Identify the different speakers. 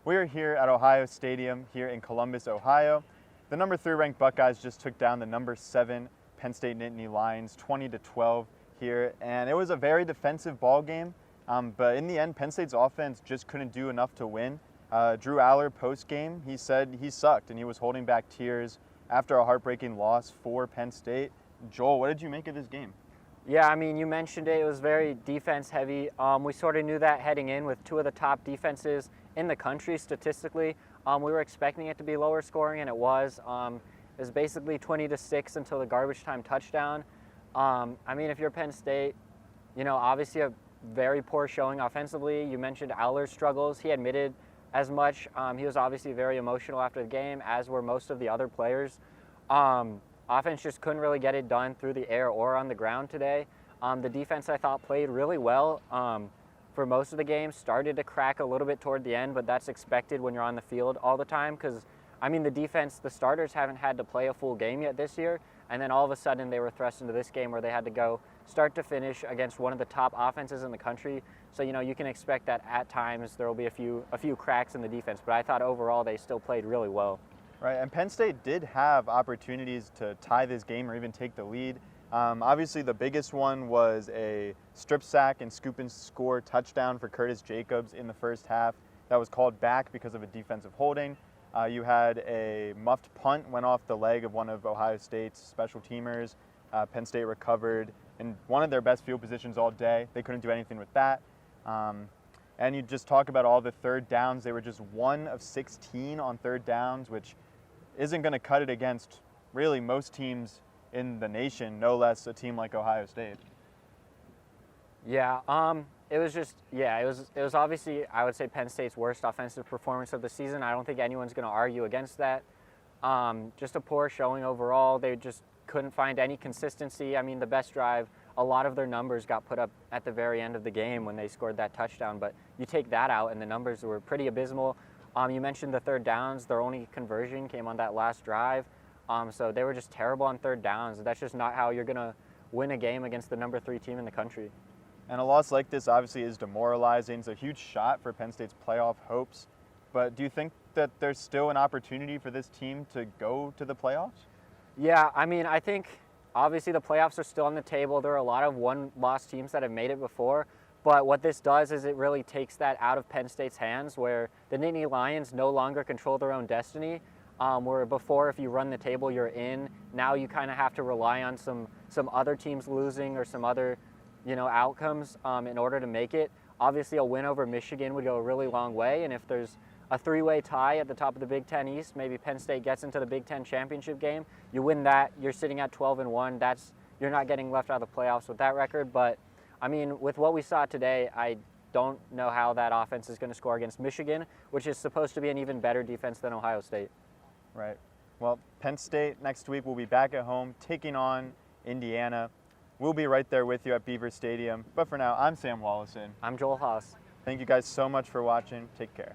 Speaker 1: We are here at Ohio Stadium here in Columbus, Ohio. The number 3 ranked Buckeyes just took down the number 7 Penn State Nittany Lions 20-12 here, and it was a very defensive ball game. But in the end, Penn State's offense just couldn't do enough to win. Drew Aller post-game, he said he sucked and he was holding back tears after a heartbreaking loss for Penn State. Joel, what did you make of this game?
Speaker 2: Yeah, I mean, you mentioned it. It was very defense-heavy. We sort of knew that heading in with two of the top defenses in the country statistically. We were expecting it to be lower scoring, and it was. It was basically 20-6 until the garbage time touchdown. I mean, if you're Penn State, you know, obviously a very poor showing offensively. You mentioned Aller's struggles. He admitted as much. He was obviously very emotional after the game, as were most of the other players. Offense just couldn't really get it done through the air or on the ground today. The defense, I thought, played really well for most of the game. Started to crack a little bit toward the end, but that's expected when you're on the field all the time because, I mean, the defense, the starters haven't had to play a full game yet this year, and then all of a sudden they were thrust into this game where they had to go start to finish against one of the top offenses in the country. So, you know, you can expect that at times there will be a few cracks in the defense, but I thought overall they still played really well.
Speaker 1: Right, and Penn State did have opportunities to tie this game or even take the lead. Obviously, the biggest one was a strip sack and scoop and score touchdown for Curtis Jacobs in the first half. That was called back because of a defensive holding. You had a muffed punt went off the leg of one of Ohio State's special teamers. Penn State recovered in one of their best field positions all day. They couldn't do anything with that. And you just talk about all the third downs. They were just 1 of 16 on third downs, which isn't going to cut it against really most teams in the nation, no less a team like Ohio State.
Speaker 2: Yeah, it was obviously, I would say, Penn State's worst offensive performance of the season. I don't think anyone's going to argue against that. Just a poor showing overall. They just couldn't find any consistency. I mean, the best drive, a lot of their numbers got put up at the very end of the game when they scored that touchdown, but you take that out and the numbers were pretty abysmal. You mentioned the third downs. Their only conversion came on that last drive. So they were just terrible on third downs. That's just not how you're going to win a game against the number 3 team in the country.
Speaker 1: And a loss like this obviously is demoralizing. It's a huge shot for Penn State's playoff hopes. But do you think that there's still an opportunity for this team to go to the playoffs?
Speaker 2: Yeah, I mean, I think obviously the playoffs are still on the table. There are a lot of one-loss teams that have made it before. But what this does is it really takes that out of Penn State's hands, where the Nittany Lions no longer control their own destiny. Where before, if you run the table, you're in. Now you kind of have to rely on some other teams losing or some other, you know, outcomes in order to make it. Obviously, a win over Michigan would go a really long way. And if there's a 3-way tie at the top of the Big Ten East, maybe Penn State gets into the Big Ten championship game. You win that, you're sitting at 12-1. You're not getting left out of the playoffs with that record, but I mean, with what we saw today, I don't know how that offense is going to score against Michigan, which is supposed to be an even better defense than Ohio State.
Speaker 1: Right. Well, Penn State next week will be back at home taking on Indiana. We'll be right there with you at Beaver Stadium. But for now, I'm Sam Woloson.
Speaker 2: I'm Joel Haas.
Speaker 1: Thank you guys so much for watching. Take care.